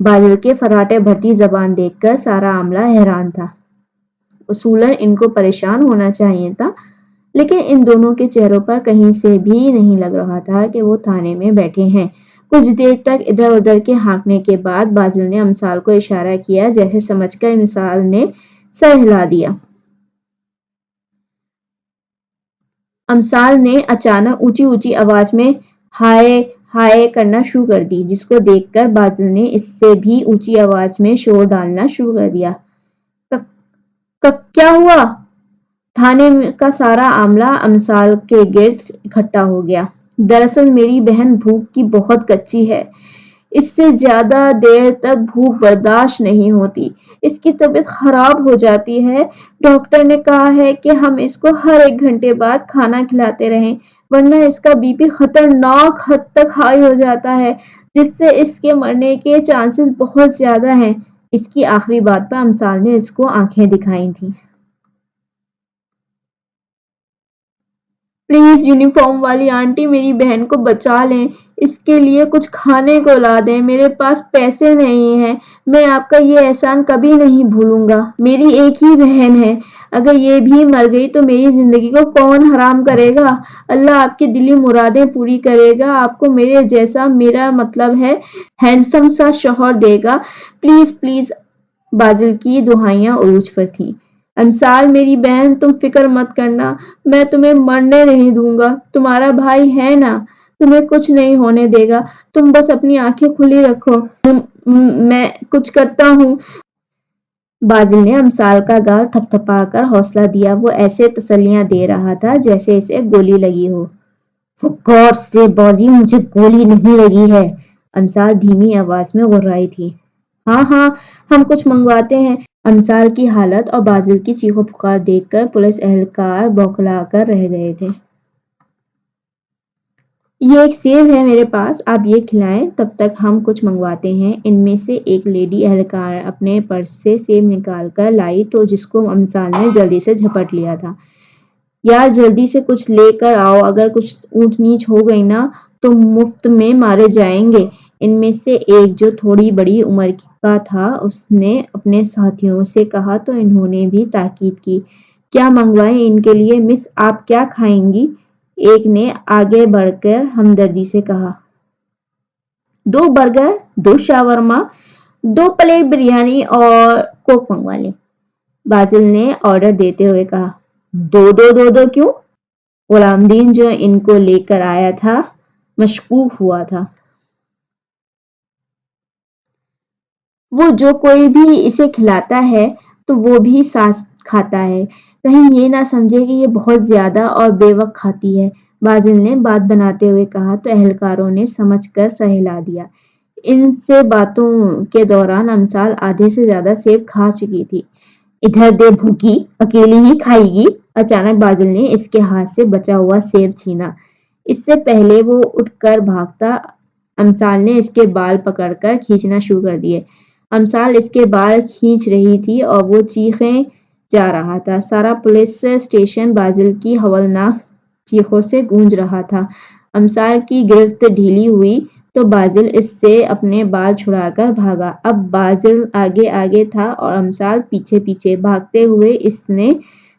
بادل کے فراٹے بھرتی زبان دیکھ کر سارا عملہ حیران تھا۔ اصولاً ان کو پریشان ہونا چاہیے تھا، لیکن ان دونوں کے چہروں پر کہیں سے بھی نہیں لگ رہا تھا کہ وہ تھانے میں بیٹھے ہیں۔ کچھ دیر تک ادھر ادھر کے ہانکنے کے بعد بازل نے امثال کو اشارہ کیا، جیسے سمجھ کر امثال نے سر ہلا دیا۔ امثال نے اچانک اونچی اونچی آواز میں ہائے ہائے کرنا شروع کر دی، جس کو دیکھ کر بازل نے اس سے بھی اونچی آواز میں شور ڈالنا شروع کر دیا۔ کیا ہوا؟ تھانے کا سارا عملہ امثال کے گرد اکٹھا ہو گیا۔ دراصل میری بہن بھوک کی بہت کچی ہے، اس سے زیادہ دیر تک بھوک برداشت نہیں ہوتی، اس کی طبیعت خراب ہو جاتی ہے۔ ڈاکٹر نے کہا ہے کہ ہم اس کو ہر 1 گھنٹے بعد کھانا کھلاتے رہیں، ورنہ اس کا بی پی خطرناک حد تک ہائی ہو جاتا ہے، جس سے اس کے مرنے کے چانسز بہت زیادہ ہیں۔ اس کی آخری بات پر امثال نے اس کو آنکھیں دکھائی تھیں۔ پلیز یونیفارم والی آنٹی میری بہن کو بچا لیں، اس کے لیے کچھ کھانے کو لا دیں، میرے پاس پیسے نہیں ہیں، میں آپ کا یہ احسان کبھی نہیں بھولوں گا۔ میری ایک ہی بہن ہے، اگر یہ بھی مر گئی تو میری زندگی کو کون حرام کرے گا؟ اللہ آپ کی دلی مرادیں پوری کرے گا، آپ کو میرے جیسا، میرا مطلب ہے ہینڈسم سا شوہر دے گا، پلیز پلیز۔ بازل کی دہائیاں عروج پر تھیں۔ امثال میری بہن، تم فکر مت کرنا، میں تمہیں مرنے نہیں دوں گا، تمہارا بھائی ہے نا، تمہیں کچھ نہیں ہونے دے گا، تم بس اپنی آنکھیں کھلی رکھو، میں کچھ کرتا ہوں۔ بازل نے امثال کا گال تھپ تھپا کر حوصلہ دیا، وہ ایسے تسلیاں دے رہا تھا جیسے اسے گولی لگی ہو۔ For God's sake بازی، مجھے گولی نہیں لگی ہے، امثال دھیمی آواز میں غرائی تھی۔ ہاں ہاں، ہم کچھ منگواتے ہیں۔ امثال کی حالت اور بازل کی چیخو پکار دیکھ کر پولیس اہلکار بوکھلا کر رہ گئے تھے۔ یہ ایک سیب ہے میرے پاس، آپ یہ کھلائیں، تب تک ہم کچھ منگواتے ہیں۔ ان میں سے ایک لیڈی اہلکار اپنے پرس سے سیب نکال کر لائی تو جس کو امثال نے جلدی سے جھپٹ لیا تھا۔ یار جلدی سے کچھ لے کر آؤ، اگر کچھ اونچ نیچ ہو گئی نا تو مفت میں مارے جائیں گے۔ ان میں سے ایک جو تھوڑی بڑی عمر کا تھا، اس نے اپنے ساتھیوں سے کہا تو انہوں نے بھی تاکید کی۔ کیا منگوائیں ان کے لیے مس، آپ کیا کھائیں گی؟ ایک نے آگے بڑھ کر ہمدردی سے کہا۔ 2 برگر، 2 شاورما، 2 پلیٹ بریانی اور کوک منگوا لیں، بازل نے آرڈر دیتے ہوئے کہا۔ دو کیوں؟ غلام دین جو ان کو لے کر آیا تھا مشکوک ہوا تھا۔ وہ جو کوئی بھی اسے کھلاتا ہے تو وہ بھی ساتھ کھاتا ہے، کہیں یہ نہ سمجھے کہ یہ بہت زیادہ اور بے وقت کھاتی ہے، بازل نے بات بناتے ہوئے کہا تو اہلکاروں نے سمجھ کر سر ہلا دیا۔ ان سے باتوں کے دوران امثال آدھے سے زیادہ سیب کھا چکی تھی۔ ادھر دے بھوکی، اکیلی ہی کھائے گی۔ اچانک بازل نے اس کے ہاتھ سے بچا ہوا سیب چھینا۔ اس سے پہلے وہ اٹھ کر بھاگتا، امثال نے اس کے بال پکڑ کر کھینچنا شروع کر دیے۔ امثال اس کے بال کھینچ رہی تھی اور وہ چیخیں جا رہا تھا۔ سارا پولیس اسٹیشن بازل کی ہولناک چیخوں سے گونج رہا تھا۔ امثال کی گرفت ڈھیلی ہوئی تو بازل اس سے اپنے بال چھڑا کر بھاگا۔ اب بازل آگے آگے تھا اور امثال پیچھے پیچھے۔ بھاگتے ہوئے اس نے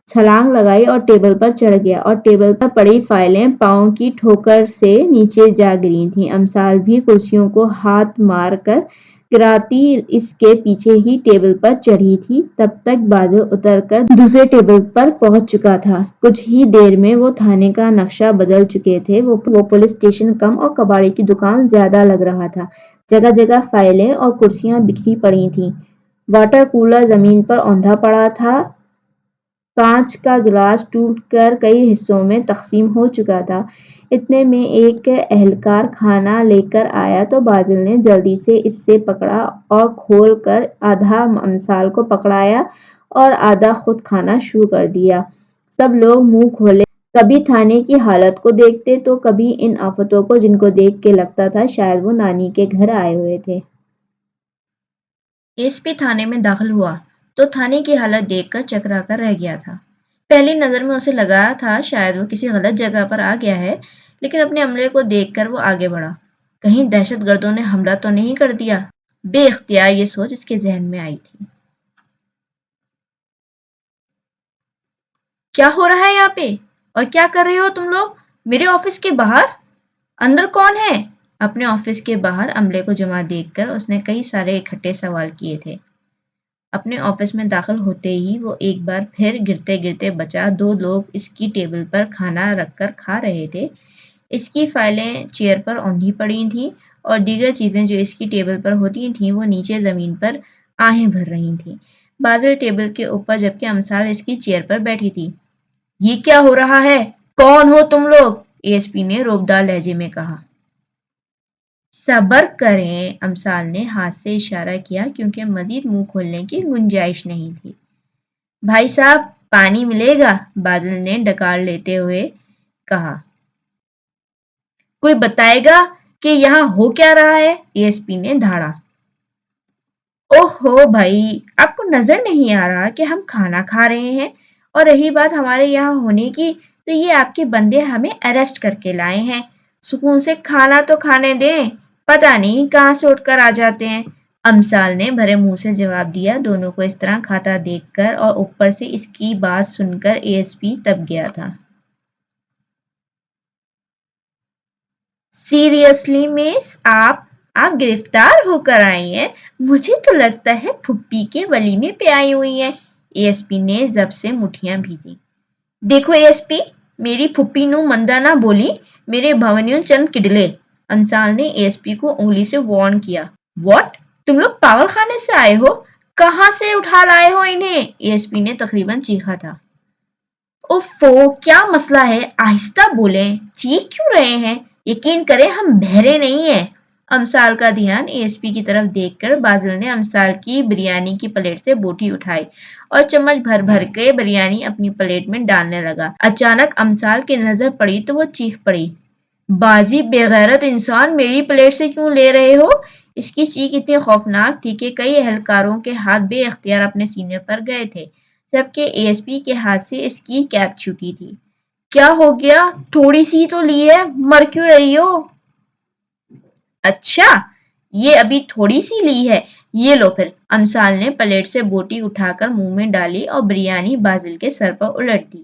چھلانگ لگائی اور ٹیبل پر چڑھ گیا اور ٹیبل پر پڑی فائلیں پاؤں کی ٹھوکر سے نیچے جا گری تھیں۔ امثال بھی کرسیوں کو ہاتھ مار کر گراتی اس کے پیچھے ہی ٹیبل پر چڑھی تھی۔ تب تک بازل اتر کر دوسرے ٹیبل پر پہنچ چکا تھا۔ کچھ ہی دیر میں وہ تھانے کا نقشہ بدل چکے تھے۔ وہ پولیس اسٹیشن کم اور کباڑی کی دکان زیادہ لگ رہا تھا۔ جگہ جگہ فائلیں اور کرسیاں بکھری پڑی تھیں۔ واٹر کولر زمین پر اوندھا پڑا تھا۔ کانچ کا گلاس ٹوٹ کر کئی حصوں میں تقسیم ہو چکا تھا۔ اتنے میں ایک اہلکار کھانا لے کر آیا تو بازل نے جلدی سے اس سے پکڑا اور کھول کر آدھا امثال کو پکڑایا اور آدھا خود کھانا شروع کر دیا۔ سب لوگ منہ کھولے کبھی تھانے کی حالت کو دیکھتے تو کبھی ان آفتوں کو، جن کو دیکھ کے لگتا تھا شاید وہ نانی کے گھر آئے ہوئے تھے۔ ایس پی تھانے میں داخل ہوا تو تھانے کی حالت دیکھ کر چکرا کر رہ گیا تھا۔ پہلی نظر میں اسے لگا تھا شاید وہ کسی غلط جگہ پر آ گیا ہے، لیکن اپنے عملے کو دیکھ کر وہ آگے بڑھا۔ کہیں دہشت گردوں نے حملہ تو نہیں کر دیا؟ بے اختیار یہ سوچ اس کے ذہن میں آئی تھی۔ کیا ہو رہا ہے یہاں پہ؟ اور کیا کر رہے ہو تم لوگ میرے آفس کے باہر؟ اندر کون ہے؟ اپنے آفس کے باہر عملے کو جمع دیکھ کر اس نے کئی سارے اکٹھے سوال کیے تھے۔ اپنے آفس میں داخل ہوتے ہی وہ ایک بار پھر گرتے گرتے بچا۔ دو لوگ اس کی ٹیبل پر کھانا رکھ کر کھا رہے تھے۔ اس کی فائلیں چیئر پر اوندھی پڑی تھیں اور دیگر چیزیں جو اس کی ٹیبل پر ہوتی تھیں وہ نیچے زمین پر آہیں بھر رہی تھیں۔ بازل ٹیبل کے اوپر جبکہ امثال اس کی چیئر پر بیٹھی تھی۔ یہ کیا ہو رہا ہے؟ کون ہو تم لوگ؟ اے ایس پی نے روبدار لہجے میں کہا۔ صبر کریں، امثال نے ہاتھ سے اشارہ کیا کیونکہ مزید منہ کھولنے کی گنجائش نہیں تھی۔ بھائی صاحب پانی ملے گا؟ بازل نے ڈکار لیتے ہوئے کہا۔ کوئی بتائے گا کہ یہاں ہو کیا رہا ہے؟ اے ایس پی نے دھاڑا۔ اوہ ہو بھائی، آپ کو نظر نہیں آ رہا کہ ہم کھانا کھا رہے ہیں؟ اور رہی بات ہمارے یہاں ہونے کی تو یہ آپ کے بندے ہمیں اریسٹ کر کے لائے ہیں۔ سکون سے کھانا تو کھانے دیں، پتہ نہیں کہاں سے اٹھ کر آ جاتے ہیں۔ امثال نے بھرے منہ سے جواب دیا۔ دونوں کو اس طرح کھاتا دیکھ کر اور اوپر سے اس کی بات سن کر اے ایس پی تپ گیا تھا۔ سیریسلی مس، آپ گرفتار ہو کر آئی ہیں؟ مجھے تو لگتا ہے پھپھی کے ولیمے پہ آئی ہوئی ہیں۔ اے ایس پی نے ضبط سے مٹھیاں بھیجی۔ دیکھو اے ایس پی، میری پھپھی نو مندہ نہ بولی، میرے بھونیوں چند کڈلے۔ امثال نے اے ایس پی کو انگلی سے وارن کیا۔ واٹ؟ تم لوگ پاگل خانے سے آئے ہو؟ کہاں سے اٹھا لائے ہو انہیں؟ اے ایس پی نے تقریباً چیخا تھا۔ اوفو، کیا مسئلہ ہے؟ آہستہ بولیں، چیخ کیوں رہے ہیں؟ یقین کریں ہم بہرے نہیں ہیں۔ امثال کا دھیان اے ایس پی کی طرف دیکھ کر بازل نے امثال کی بریانی کی پلیٹ سے بوٹی اٹھائی اور چمچ بھر بھر کے بریانی اپنی پلیٹ میں ڈالنے لگا۔ اچانک امثال کی نظر پڑی تو وہ چیخ پڑی۔ بازی بے غیرت انسان، میری پلیٹ سے کیوں لے رہے ہو؟ اس کی چیخ اتنی خوفناک تھی کہ کئی اہلکاروں کے ہاتھ بے اختیار اپنے سینے پر گئے تھے، جبکہ اے ایس پی کے ہاتھ سے اس کی کیپ چھوٹی تھی۔ کیا ہو گیا؟ تھوڑی سی تو لی ہے، مر کیوں رہی ہو؟ اچھا، یہ ابھی تھوڑی سی لی ہے، یہ لو پھر۔ امثال نے پلیٹ سے بوٹی اٹھا کر منہ میں ڈالی اور بریانی بازل کے سر پر الٹ دی۔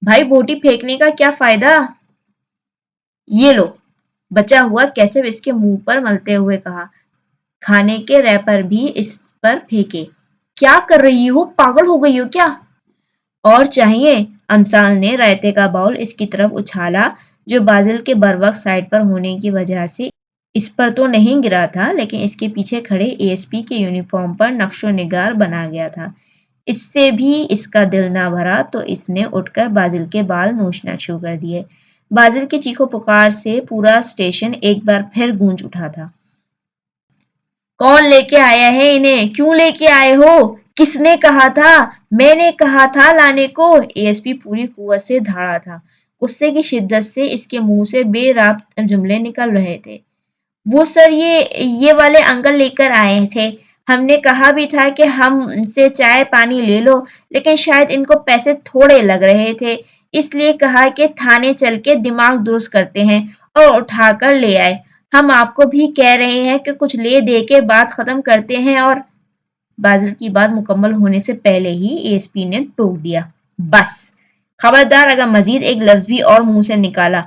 بھائی بوٹی پھینکنے کا کیا فائدہ؟ یہ لو۔ بچا ہوا کیچپ اس کے منہ پر ملتے ہوئے کہا۔ کھانے کے ریپر بھی اس پر پھینکے۔ کیا کر رہی ہو؟ پاگل ہو گئی ہو کیا؟ اور چاہیے؟ امثال نے رائتے کا باؤل اس کی طرف اچھالا جو بازل کے بروقت سائڈ پر ہونے کی وجہ سے اس پر تو نہیں گرا تھا لیکن اس کے پیچھے کھڑے اے ایس پی کے یونیفارم پر نقش و نگار بنا گیا تھا۔ اس سے بھی اس کا دل نہ بھرا تو اس نے اٹھ کر بازل کے بال نوچنا شروع کر دیے۔ بازل کی چیخو پکار سے پورا اسٹیشن ایک بار پھر گونج اٹھا تھا۔ کون لے کے آیا ہے انہیں؟ کیوں لے کے آئے ہو؟ کس نے کہا تھا؟ میں نے کہا تھا لانے کو۔ اے ایس پی پوری قوت سے دھاڑا تھا۔ غصے کی شدت سے اس کے منہ سے بے ربط جملے نکل رہے تھے۔ وہ سر یہ والے انکل لے کر آئے تھے۔ ہم نے کہا بھی تھا کہ ہم سے چائے پانی لے لو لیکن شاید ان کو پیسے تھوڑے لگ رہے تھے، اس لیے کہا کہ تھانے چل کے دماغ درست کرتے ہیں اور اٹھا کر لے آئے۔ ہم آپ کو بھی کہہ رہے ہیں کہ کچھ لے دے کے بات ختم کرتے ہیں اور… بازل کی بات مکمل ہونے سے پہلے ہی اے ایس پی نے ٹوک دیا۔ بس، خبردار اگر مزید ایک لفظ بھی اور منہ سے نکالا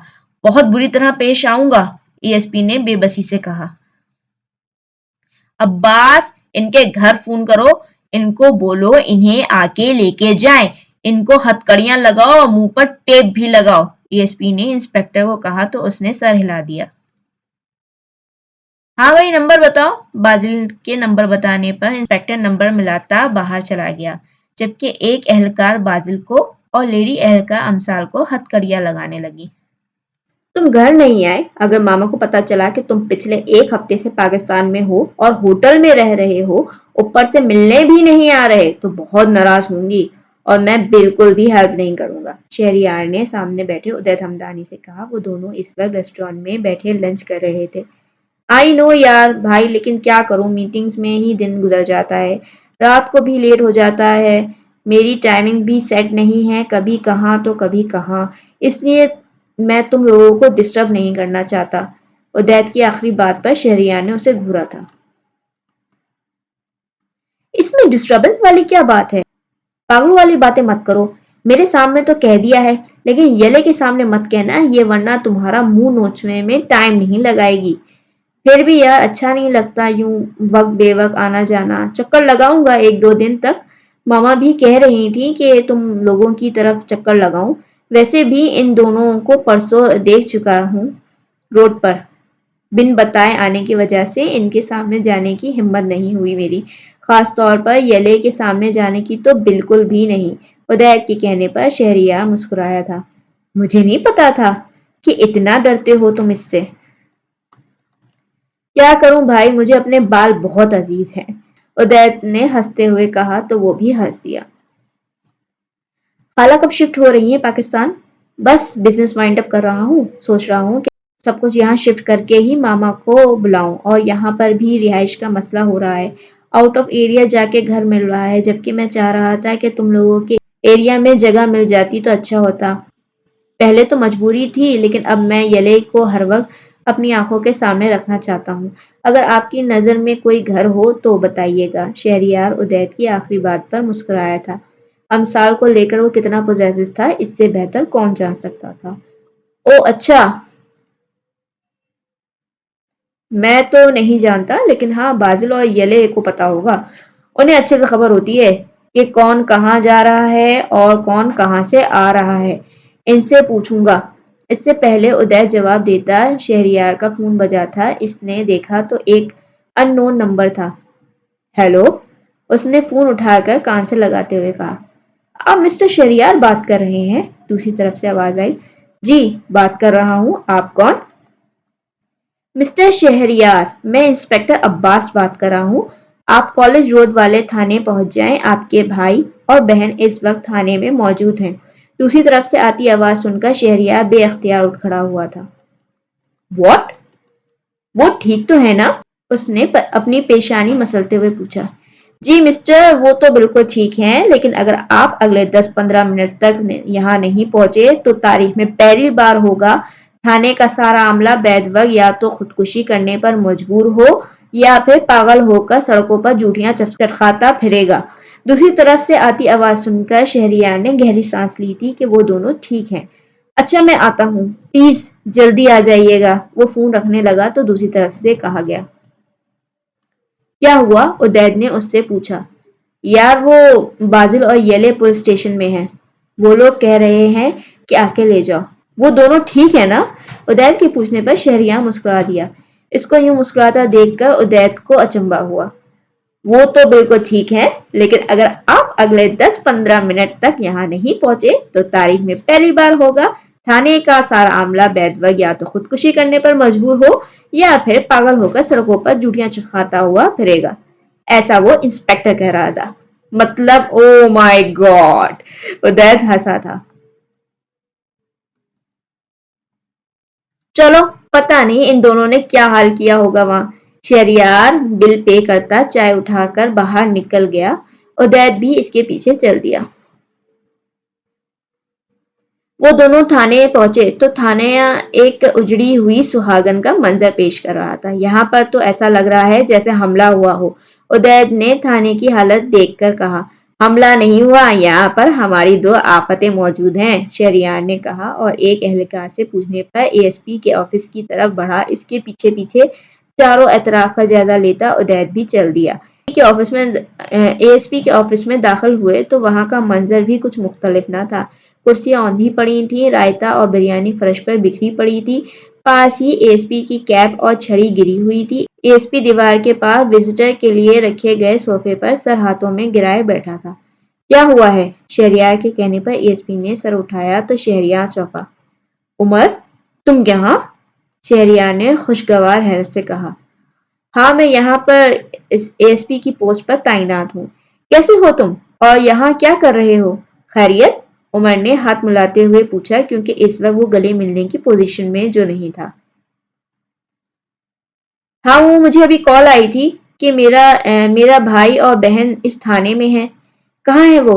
بہت بری طرح پیش آؤں گا، اے ایس پی نے بے بسی سے کہا۔ عباس، ان کے گھر فون کرو، ان کو بولو انہیں آ کے لے کے جائیں، ان کو ہتکڑیاں لگاؤ اور منہ پر ٹیپ بھی لگاؤ۔ اے ایس پی نے انسپکٹر کو کہا تو اس نے سر ہلا دیا۔ ہاں بھائی نمبر بتاؤ۔ بازل کے نمبر بتانے پر انسپکٹر نمبر ملاتا باہر چلا گیا جبکہ ایک اہلکار بازل کو اور لیڈی اہلکار امثال کو ہتکڑیاں لگانے لگی۔ تم گھر نہیں آئے؟ اگر ماما کو پتا چلا کہ تم پچھلے ایک ہفتے سے پاکستان میں ہو اور ہوٹل میں رہ رہے ہو، اوپر سے ملنے بھی نہیں آ رہے تو بہت ناراض ہوں گی اور میں بالکل بھی ہیلپ نہیں کروں گا، شہریار نے سامنے بیٹھے ادیت ہمدانی سے کہا۔ وہ دونوں اس وقت ریسٹورانٹ میں بیٹھے لنچ کر رہے تھے۔ آئی نو یار بھائی، لیکن کیا کروں، میٹنگز میں ہی دن گزر جاتا ہے، رات کو بھی لیٹ ہو جاتا ہے، میری ٹائمنگ بھی سیٹ نہیں ہے، کبھی کہاں تو کبھی کہاں، اس لیے میں تم لوگوں کو ڈسٹرب نہیں کرنا چاہتا۔ ادیت کی آخری بات پر شہریار نے اسے گھورا تھا۔ اس میں ڈسٹربنس والی کیا بات ہے؟ پاگلوں والی باتیں مت کرو، میرے سامنے تو کہہ دیا ہے، لیکن یلے کے سامنے مت کہنا یہ، ورنہ تمہارا منہ نوچنے میں ٹائم نہیں لگائے گی۔ پھر بھی یار اچھا نہیں لگتا یوں وقت بے وقت آنا جانا، چکر لگاؤں گا 1-2 دن تک، ماما بھی کہہ رہی تھی کہ تم لوگوں کی طرف چکر لگاؤں، ویسے بھی ان دونوں کو پرسوں دیکھ چکا ہوں روڈ پر، بن بتائے آنے کی وجہ سے ان کے سامنے جانے کی ہمت نہیں ہوئی میری، خاص طور پر یلے کے سامنے جانے کی تو بالکل بھی نہیں۔ ادیت کے کہنے پر شہریار مسکرایا تھا۔ مجھے نہیں پتا تھا کہ اتنا ڈرتے ہو تم اس سے۔ کیا کروں بھائی، مجھے اپنے بال بہت عزیز ہیں، ادیت نے ہنستے ہوئے کہا تو وہ بھی ہنس دیا۔ خالہ کب شفٹ ہو رہی ہیں پاکستان؟ بس بزنس وائنڈ اپ کر رہا ہوں، سوچ رہا ہوں کہ سب کچھ یہاں شفٹ کر کے ہی ماما کو بلاؤں، اور یہاں پر بھی رہائش کا مسئلہ ہو رہا ہے، آؤٹ آف ایریا جا کے گھر مل رہا ہے، جبکہ میں چاہ رہا تھا کہ تم لوگوں کے ایریا میں جگہ مل جاتی تو اچھا ہوتا۔ پہلے تو مجبوری تھی، لیکن اب میں یلے کو ہر وقت اپنی آنکھوں کے سامنے رکھنا چاہتا ہوں۔ اگر آپ کی نظر میں کوئی گھر ہو تو بتائیے گا۔ شہریار ادیت کی آخری بات پر مسکرایا تھا۔ امثال کو لے کر وہ کتنا پوزیسو تھا اس سے بہتر کون جان سکتا تھا۔ او اچھا، میں تو نہیں جانتا، لیکن ہاں بازل اور یلے کو پتا ہوگا، انہیں اچھے سے خبر ہوتی ہے کہ کون کہاں جا رہا ہے اور کون کہاں سے آ رہا ہے، ان سے پوچھوں گا۔ اس سے پہلے ادیت جواب دیتا شہریار کا فون بجا تھا، اس نے دیکھا تو ایک ان نون نمبر تھا۔ ہیلو، اس نے فون اٹھا کر کان سے لگاتے ہوئے کہا۔ آپ مسٹر شہریار بات کر رہے ہیں؟ دوسری طرف سے آواز آئی۔ جی بات کر رہا ہوں، آپ کون؟ مسٹر شہریار، میں انسپکٹر عباس بات کر رہا ہوں، آپ کالج روڈ والے تھانے پہنچ جائیں، آپ کے بھائی اور بہن اس وقت تھانے میں موجود ہیں۔ دوسری طرف سے آتی آواز سن کر شہریار بے اختیار اٹھ کھڑا ہوا تھا۔ واٹ؟ وہ ٹھیک تو ہے نا؟ اس نے اپنی پیشانی مسلتے ہوئے پوچھا۔ جی مسٹر، وہ تو بالکل ٹھیک ہیں، لیکن اگر آپ اگلے 10-15 منٹ تک یہاں نہیں پہنچے تو تاریخ میں پہلی بار ہوگا تھانے کا سارا عملہ بیدھ وقت یا تو خودکشی کرنے پر مجبور ہو یا پھر پاگل ہو کر سڑکوں پر جوتیاں چٹکاتا پھرے گا۔ دوسری طرف سے آتی آواز سن کر شہریار نے گہری سانس لی تھی کہ وہ دونوں ٹھیک ہیں۔ اچھا میں آتا ہوں، پلیز جلدی آ جائیے گا۔ وہ فون رکھنے لگا تو دوسری طرف سے کہا گیا۔ کیا ہوا؟ ادیت نے اس سے پوچھا۔ یار وہ بازل اور یلے پولیس اسٹیشن میں ہیں، وہ لوگ کہہ رہے ہیں کہ آ کے لے جاؤ۔ وہ دونوں ٹھیک ہے نا؟ ادیت کے پوچھنے پر شہریار مسکرا دیا۔ اس کو یوں مسکراتا دیکھ کر ادیت کو اچنبھا ہوا۔ وہ تو بالکل ٹھیک ہے، لیکن اگر آپ اگلے 10-15 منٹ تک یہاں نہیں پہنچے تو تاریخ میں پہلی بار ہوگا تھانے کا سارا عملہ بیدھ وقت یا تو خودکشی کرنے پر مجبور ہو یا پھر پاگل ہو کر سڑکوں پر جوتیاں چٹکاتا ہوا پھرے گا۔ ایسا وہ انسپکٹر کہہ رہا تھا۔ مطلب او مائی گاڈ، ادیت ہنسا تھا۔ چلو پتا نہیں ان دونوں نے کیا حال کیا ہوگا وہاں۔ شہریار بل پے کرتا چائے اٹھا کر باہر نکل گیا، ادیت بھی اس کے پیچھے چل دیا۔ وہ دونوں تھانے پہنچے تو تھانہ ایک اجڑی ہوئی سہاگن کا منظر پیش کر رہا تھا۔ یہاں پر تو ایسا لگ رہا ہے جیسے حملہ ہوا ہو، ادیت نے تھانے کی حالت دیکھ کر کہا۔ حملہ نہیں ہوا، یہاں پر ہماری 2 آفتیں موجود ہیں، شہریار نے کہا اور ایک اہلکار سے پوچھنے پر اے ایس پی کے آفس کی طرف بڑھا۔ اس کے پیچھے پیچھے چاروں اطراف کا جائزہ لیتا ادیت بھی چل دیا۔ اے ایس پی کے آفس میں داخل ہوئے تو وہاں کا منظر بھی کچھ مختلف نہ تھا۔ کرسیاں اوندھی پڑی تھیں، رائتا اور بریانی فرش پر بکھری پڑی تھی، پاس ہی اے ایس پی کی کیپ اور چھڑی گری ہوئی تھی۔ اے ایس پی دیوار کے پاس وزٹر کے لیے رکھے گئے صوفے پر سر ہاتھوں میں گرائے بیٹھا تھا۔ کیا ہوا ہے؟ شہریار کے کہنے پر اے ایس پی نے سر اٹھایا تو شہریار چونکا۔ عمر، تم یہاں؟ شہریار نے خوشگوار حیرت سے کہا۔ ہاں میں یہاں پر اے ایس پی کی پوسٹ پر تعینات ہوں۔ کیسے ہو تم اور یہاں کیا کر رہے ہو؟ خیریت؟ عمر نے ہاتھ ملاتے ہوئے پوچھا کیونکہ اس وقت وہ گلے ملنے کی پوزیشن میں جو نہیں تھا۔ ہاں وہ مجھے ابھی کال آئی تھی کہ میرا بھائی اور بہن اس تھانے میں ہے۔ کہاں ہے وہ؟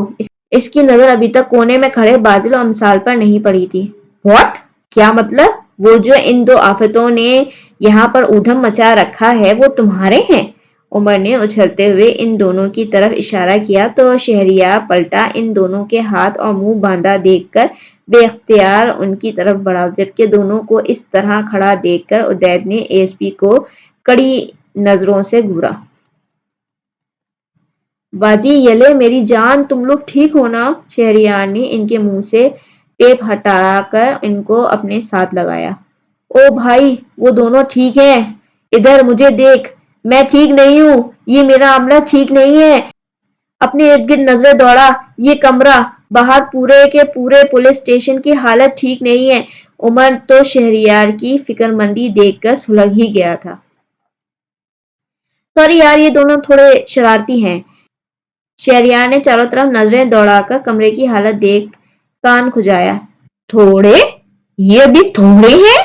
اس کی نظر ابھی تک کونے میں کھڑے بازل اور امثال پر نہیں پڑی تھی۔ واٹ؟ کیا مطلب؟ وہ جو ان 2 آفتوں نے یہاں پر ادھم مچا رکھا ہے وہ تمہارے ہیں؟ عمر نے اچھلتے ہوئے ان دونوں کی طرف اشارہ کیا تو شہریار پلٹا، ان دونوں کے ہاتھ اور منہ باندھا دیکھ کر بے اختیار ان کی طرف بڑھا، جبکہ دونوں کو اس طرح کھڑا دیکھ کر عدید نے ایس پی کو کڑی نظروں سے گھورا۔ باجی یلے میری جان، تم لوگ ٹھیک ہو نا؟ شہریار نے ان کے منہ سے ٹیپ ہٹا کر ان کو اپنے ساتھ لگایا۔ او بھائی وہ دونوں ٹھیک ہیں، ادھر مجھے دیکھ، میں ٹھیک نہیں ہوں، یہ میرا عملہ ٹھیک نہیں ہے، اپنے ارد گرد نظریں دوڑا، یہ کمرہ، باہر پورے کے پورے پولیس اسٹیشن کی حالت ٹھیک نہیں ہے۔ عمر تو شہریار کی فکر مندی دیکھ کر سلجھ ہی گیا تھا۔ سوری یار، یہ دونوں تھوڑے شرارتی ہیں۔ شہریار نے چاروں طرف نظریں دوڑا کر کمرے کی حالت دیکھ کان کھجایا۔ تھوڑے؟ یہ ابھی تھوڑے ہیں؟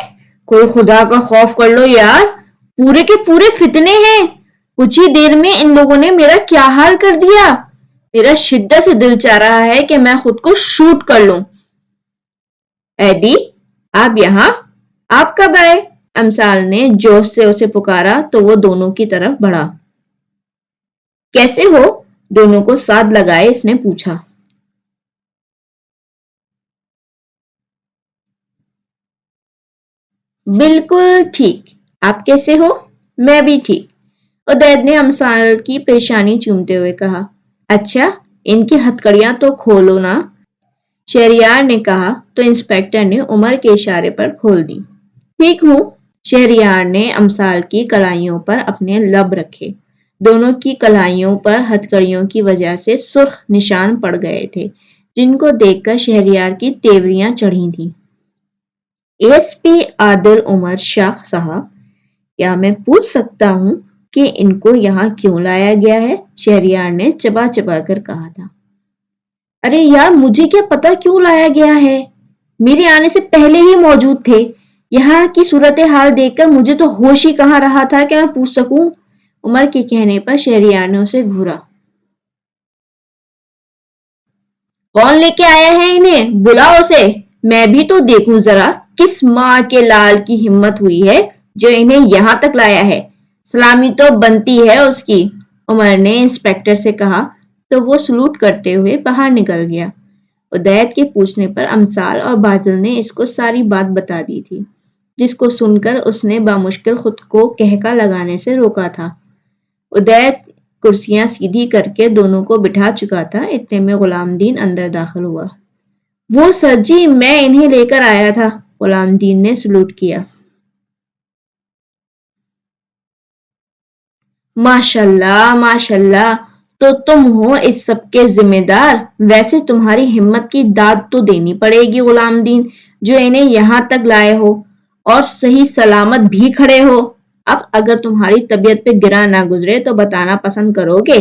کوئی خدا کا خوف کر لو یار، پورے کے پورے فتنے ہیں۔ کچھ ہی دیر میں ان لوگوں نے میرا کیا حال کر دیا، میرا شدت سے دل چاہ رہا ہے کہ میں خود کو شوٹ کر لوں۔ ایڈی آپ یہاں، آپ کب آئے؟ امثال نے جوش سے اسے پکارا تو وہ دونوں کی طرف بڑھا۔ کیسے ہو؟ دونوں کو ساتھ لگائے اس نے پوچھا۔ بالکل ٹھیک، آپ کیسے ہو؟ میں بھی ٹھیک، عدید نے امثال کی پیشانی چومتے ہوئے کہا۔ اچھا ان کی ہتھکڑیاں تو کھولو نا، شہریار نے کہا تو انسپکٹر نے عمر کے اشارے پر کھول دی۔ ٹھیک ہوں، شہریار نے امثال کی کلائیوں پر اپنے لب رکھے۔ دونوں کی کلائیوں پر ہتھکڑیوں کی وجہ سے سرخ نشان پڑ گئے تھے، جن کو دیکھ کر شہریار کی تیوریاں چڑھی تھیں۔ ایس پی عادل عمر شاہ صاحب، کیا میں پوچھ سکتا ہوں کہ ان کو یہاں کیوں لایا گیا ہے؟ شہریار نے چبا چبا کر کہا تھا۔ ارے یار مجھے کیا پتا کیوں لایا گیا ہے، میرے آنے سے پہلے ہی موجود تھے۔ یہاں کی صورتحال دیکھ کر مجھے تو ہوش ہی کہاں رہا تھا کہ میں پوچھ سکوں۔ عمر کے کہنے پر شہریار نے اسے گھورا۔ کون لے کے آیا ہے انہیں؟ بلاؤ اسے، میں بھی تو دیکھوں ذرا کس ماں کے لال کی ہمت ہوئی ہے جو انہیں یہاں تک لایا ہے۔ سلامی تو بنتی ہے اس کی، عمر نے انسپکٹر سے کہا تو وہ سلوٹ کرتے ہوئے باہر نکل گیا۔ عدید کے پوچھنے پر امثال اور بازل نے اس کو ساری بات بتا دی تھی، جس کو سن کر اس نے بامشکل خود کو کہکا لگانے سے روکا تھا۔ عدید کرسیاں سیدھی کر کے دونوں کو بٹھا چکا تھا، اتنے میں غلام دین اندر داخل ہوا۔ وہ سر جی میں انہیں لے کر آیا تھا، غلام دین نے سلوٹ کیا۔ ماشاءاللہ ماشاءاللہ، تو تم ہو اس سب کے ذمہ دار۔ ویسے تمہاری ہمت کی داد تو دینی پڑے گی غلام دین، جو انہیں یہاں تک لائے ہو اور صحیح سلامت بھی کھڑے ہو۔ اب اگر تمہاری طبیعت پہ گرا نہ گزرے تو بتانا پسند کرو گے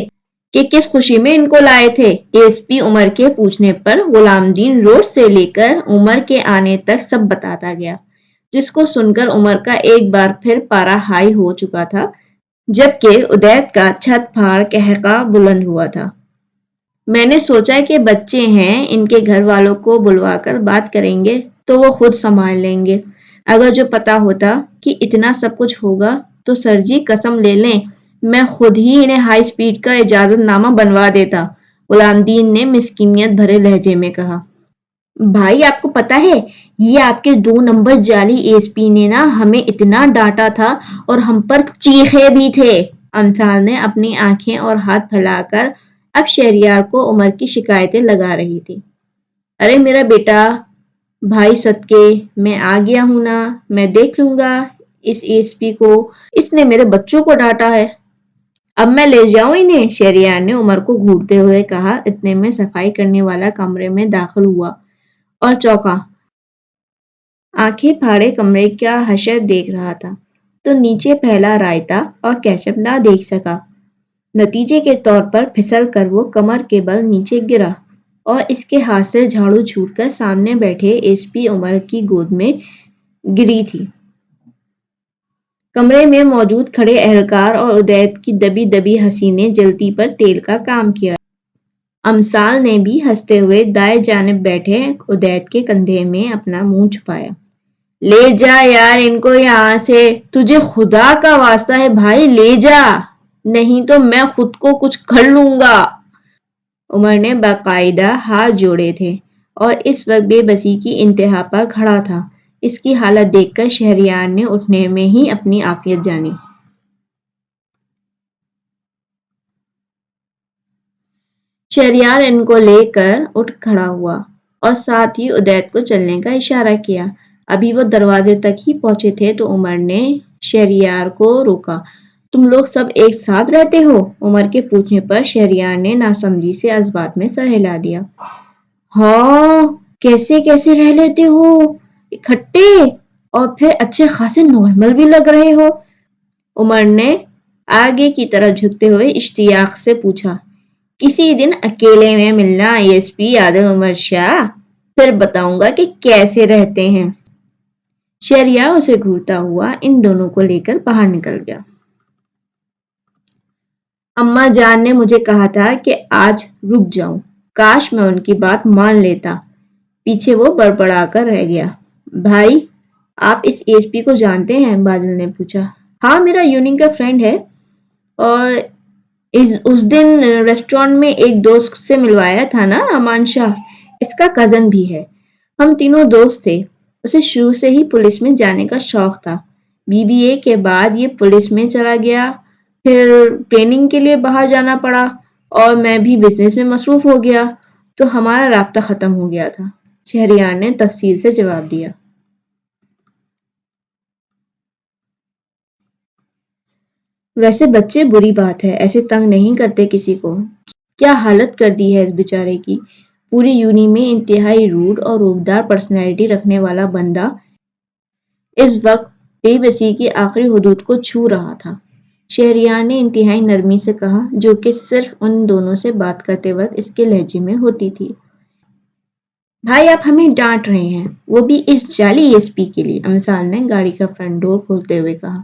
کہ کس خوشی میں ان کو لائے تھے؟ ایس پی عمر کے پوچھنے پر غلام دین روڈ سے لے کر عمر کے آنے تک سب بتاتا گیا، جس کو سن کر عمر کا ایک بار پھر پارا ہائی ہو چکا تھا، جبکہ عدید کا چھت پھاڑ قہقہ بلند ہوا تھا۔ میں نے سوچا کہ بچے ہیں، ان کے گھر والوں کو بلوا کر بات کریں گے تو وہ خود سنبھال لیں گے۔ اگر جو پتا ہوتا کہ اتنا سب کچھ ہوگا تو سر جی قسم لے لیں میں خود ہی انہیں ہائی سپیڈ کا اجازت نامہ بنوا دیتا، غلام دین نے مسکینیت بھرے لہجے میں کہا۔ بھائی آپ کو پتا ہے یہ آپ کے 2 نمبر جعلی ایس پی نے نا ہمیں اتنا ڈانٹا تھا اور ہم پر چیخے بھی تھے۔ امثال نے اپنی آنکھیں اور ہاتھ پھیلا کر اب شہریار کو عمر کی شکایتیں لگا رہی تھی۔ ارے میرا بیٹا، بھائی صدقے میں آ گیا ہوں نا، میں دیکھ لوں گا اس ایس پی کو، اس نے میرے بچوں کو ڈانٹا ہے۔ اب میں لے جاؤں انہیں؟ شہریار نے عمر کو گھورتے ہوئے کہا۔ اتنے میں صفائی کرنے والا کمرے میں داخل ہوا اور چونکا، آنکھیں پھاڑے کمرے کا حشر دیکھ رہا تھا تو نیچے پھیلا رائتا اور کیچپ نہ دیکھ سکا۔ نتیجے کے طور پر پھسل کر وہ کمر کے بل نیچے گرا اور اس کے ہاتھ سے جھاڑو چھوٹ کر سامنے بیٹھے ایس پی عمر کی گود میں گری تھی۔ کمرے میں موجود کھڑے اہلکار اور عدید کی دبی دبی ہنسی نے جلتی پر تیل کا کام کیا۔ امثال نے بھی ہنستے ہوئے دائیں جانب بیٹھے عدید کے کندھے میں اپنا منہ چھپایا۔ لے جا یار ان کو یہاں سے، تجھے خدا کا واسطہ ہے بھائی لے جا، نہیں تو میں خود کو کچھ کر لوں گا۔ عمر نے باقاعدہ ہاتھ جوڑے تھے اور اس وقت بے بسی کی انتہا پر کھڑا تھا۔ اس کی حالت دیکھ کر شہریار نے اٹھنے میں ہی اپنی عافیت جانی۔ شہریار ان کو لے کر اٹھ کھڑا ہوا اور ساتھ ہی عدیت کو چلنے کا اشارہ کیا۔ ابھی وہ دروازے تک ہی پہنچے تھے تو عمر نے شہریار کو روکا۔ تم لوگ سب ایک ساتھ رہتے ہو؟ عمر کے پوچھنے پر شہریار نے ناسمجھی سے اس بات میں سر ہلا دیا۔ ہاں، کیسے کیسے رہ لیتے ہو اکٹھے، اور پھر اچھے خاصے نارمل بھی لگ رہے ہو؟ عمر نے آگے کی طرف جھکتے ہوئے اشتیاق سے پوچھا۔ کسی دن اکیلے میں ملنا آئی ایس پی عادل عمر شاہ، پھر بتاؤں گا کہ کیسے رہتے ہیں۔ شہریار اسے گھورتا ہوا ان دونوں کو لے کر باہر نکل گیا۔ اماں جان نے مجھے کہا تھا کہ آج رک جاؤں، کاش میں ان کی بات مان لیتا۔ پیچھے وہ بڑبڑا کر رہ گیا۔ بھائی، آپ اس ایس پی کو جانتے ہیں؟ بادل نے پوچھا۔ ہاں، میرا یونین کا فرینڈ ہے، اور اس دن ریسٹورانٹ میں ایک دوست سے ملوایا تھا نا، امان شاہ، اس کا کزن بھی ہے۔ ہم تینوں دوست تھے۔ اسے شروع سے ہی پولیس میں جانے کا شوق تھا۔ بی بی اے کے بعد یہ پولیس میں چلا گیا، پھر ٹریننگ کے لیے باہر جانا پڑا اور میں بھی بزنس میں مصروف ہو گیا، تو ہمارا رابطہ ختم ہو گیا تھا۔ شہریار نے تفصیل سے جواب دیا۔ ویسے بچے بری بات ہے، ایسے تنگ نہیں کرتے کسی کو۔ کیا حالت کر دی ہے اس بیچارے کی۔ پوری یونی میں انتہائی روڈ اور روبدار پرسنالٹی رکھنے والا بندہ اس وقت بے بسی کی آخری حدود کو چھو رہا تھا۔ شہریار نے انتہائی نرمی سے کہا، جو کہ صرف ان دونوں سے بات کرتے وقت اس کے لہجے میں ہوتی تھی۔ بھائی، آپ ہمیں ڈانٹ رہے ہیں، وہ بھی اس جعلی ایس پی کے لیے۔ امثال نے گاڑی کا فرنٹ ڈور کھولتے ہوئے کہا۔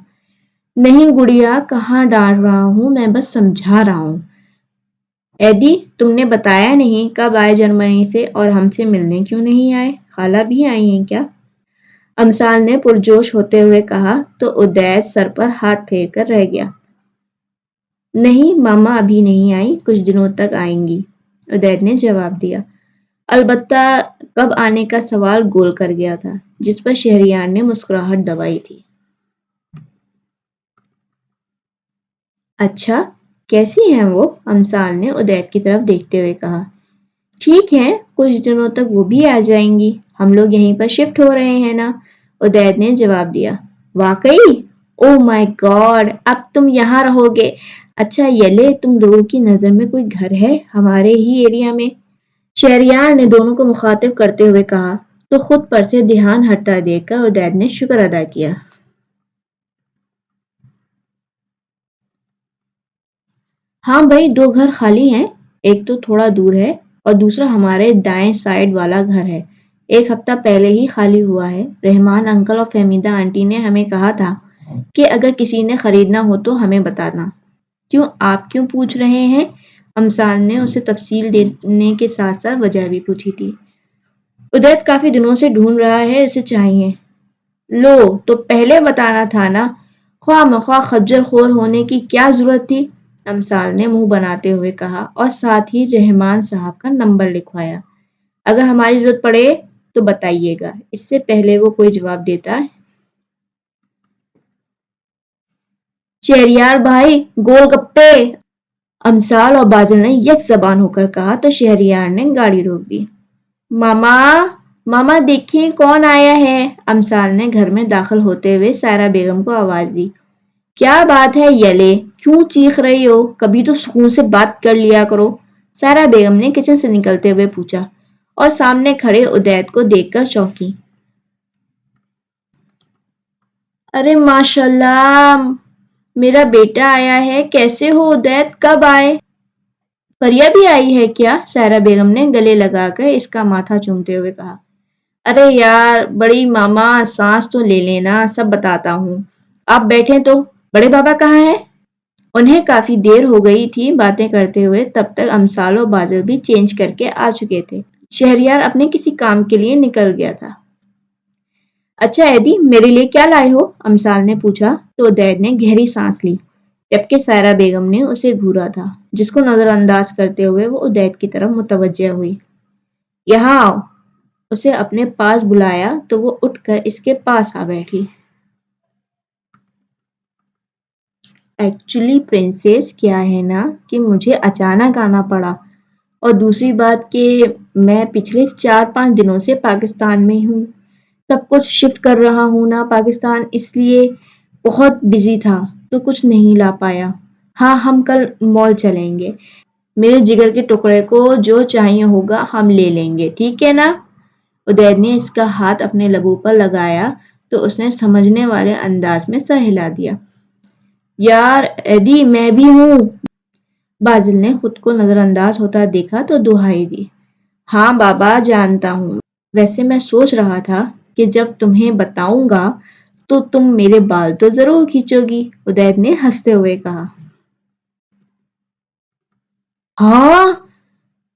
نہیں گڑیا، کہاں ڈانٹ رہا ہوں، میں بس سمجھا رہا ہوں۔ ایدی، تم نے بتایا نہیں کب آئے جرمنی سے، اور ہم سے ملنے کیوں نہیں آئے؟ خالہ بھی آئی ہیں کیا؟ امثال نے پرجوش ہوتے ہوئے کہا تو عدیت سر پر ہاتھ پھیر کر رہ گیا۔ نہیں، ماما ابھی نہیں آئی، کچھ دنوں تک آئیں گی، عدیت نے جواب دیا۔ البتہ کب آنے کا سوال گول کر گیا تھا، جس پر شہریار نے مسکراہٹ دبائی تھی۔ اچھا، کیسی ہیں وہ؟ امثال نے عدیت کی طرف دیکھتے ہوئے کہا۔ ٹھیک ہے، کچھ دنوں تک وہ بھی آ جائیں گی، ہم لوگ یہیں پر شفٹ ہو رہے ہیں نا، عدیت نے جواب دیا۔ واقعی؟ او مائی گاڈ، اب تم یہاں رہو گے؟ اچھا یلے، تم لوگوں کی نظر میں کوئی گھر ہے ہمارے ہی ایریا میں؟ شہریار نے دونوں کو مخاطب کرتے ہوئے کہا تو خود پر سے دھیان ہٹتا دیکھ کر عدیت نے شکر ادا کیا۔ ہاں بھائی، 2 گھر خالی ہیں، ایک تو تھوڑا دور ہے اور دوسرا ہمارے دائیں سائڈ والا گھر ہے، 1 ہفتہ پہلے ہی خالی ہوا ہے۔ رحمان انکل اور فہمیدہ آنٹی نے ہمیں کہا تھا کہ اگر کسی نے خریدنا ہو تو ہمیں بتانا۔ کیوں، آپ کیوں پوچھ رہے ہیں؟ امثال نے اسے تفصیل دینے کے ساتھ ساتھ وجہ بھی پوچھی تھی۔ عدیت کافی دنوں سے ڈھونڈ رہا ہے، اسے چاہیے۔ لو، تو پہلے بتانا تھا نا، خواہ مخواہ خجل خور ہونے کی کیا ضرورت تھی؟ امثال نے منہ بناتے ہوئے کہا اور ساتھ ہی رحمان صاحب کا نمبر لکھوایا۔ اگر ہماری ضرورت پڑے تو بتائیے گا۔ اس سے پہلے وہ کوئی جواب دیتا، شہریار بھائی، گول گپے! امثال اور بازل نے یک زبان ہو کر کہا تو شہریار نے گاڑی روک دی۔ ماما، ماما دیکھیں کون آیا ہے! امثال نے گھر میں داخل ہوتے ہوئے سائرہ بیگم کو آواز دی۔ کیا بات ہے یلے، کیوں چیخ رہی ہو؟ کبھی تو سکون سے بات کر لیا کرو، سائرہ بیگم نے کچن سے نکلتے ہوئے پوچھا اور سامنے کھڑے عدیت کو دیکھ کر چونکی۔ ارے ماشاءاللہ، میرا بیٹا آیا ہے، کیسے ہو عدیت، کب آئے؟ پریا بھی آئی ہے کیا؟ سائرہ بیگم نے گلے لگا کر اس کا ماتھا چومتے ہوئے کہا۔ ارے یار بڑی ماما، سانس تو لے لینا، سب بتاتا ہوں۔ آپ بیٹھیں تو، بڑے بابا کہاں ہیں؟ انہیں کافی دیر ہو گئی تھی باتیں کرتے ہوئے، تب تک امثال اور بازل بھی چینج کر کے آ چکے تھے۔ شہریار اپنے کسی کام کے لیے نکل گیا تھا۔ اچھا ایدی، میرے لیے کیا لائے ہو؟ امثال نے پوچھا تو عدیت نے گہری سانس لی۔ جبکہ سائرہ بیگم نے اسے گھورا تھا، جس کو نظر انداز کرتے ہوئے وہ عدید کی طرف متوجہ ہوئی۔ یہاں آؤ، اسے اپنے پاس بلایا تو وہ اٹھ کر اس کے پاس آ بیٹھی۔ ایکچولی پرنسس کیا ہے نا کہ مجھے اچانک آنا پڑا، اور دوسری بات کہ میں پچھلے 4-5 دنوں سے پاکستان میں ہوں، سب کچھ شفٹ کر رہا ہوں نا پاکستان، اس لیے بہت بزی تھا تو کچھ نہیں لا پایا۔ ہاں ہم کل مال چلیں گے، میرے جگر کے ٹکڑے کو جو چاہیے ہوگا ہم لے لیں گے، ٹھیک ہے نا؟ عدید نے اس کا ہاتھ اپنے لبوں پر لگایا تو اس نے سمجھنے والے انداز میں سر ہلا دیا۔ یار ایڈی میں بھی ہوں۔ بازل نے خود کو نظر انداز ہوتا دیکھا تو دہائی دی۔ ہاں بابا جانتا ہوں، ویسے میں سوچ رہا تھا کہ جب تمہیں بتاؤں گا تو تم میرے بال تو ضرور کھینچو گی، عدید نے ہنستے ہوئے کہا۔ ہاں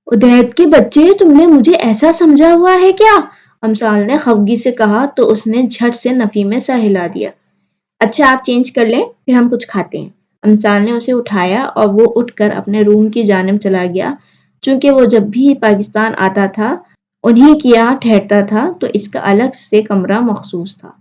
عدید کے بچے، تم نے مجھے ایسا سمجھا ہوا ہے کیا؟ امثال نے خفگی سے کہا تو اس نے جھٹ سے نفی میں سر ہلا دیا۔ اچھا آپ چینج کر لیں، پھر ہم کچھ کھاتے ہیں۔ امثال نے اسے اٹھایا اور وہ اٹھ کر اپنے روم کی جانب چلا گیا۔ چونکہ وہ جب بھی پاکستان آتا تھا انہی کے یہاں ٹھہرتا تھا تو اس کا الگ سے کمرہ مخصوص تھا۔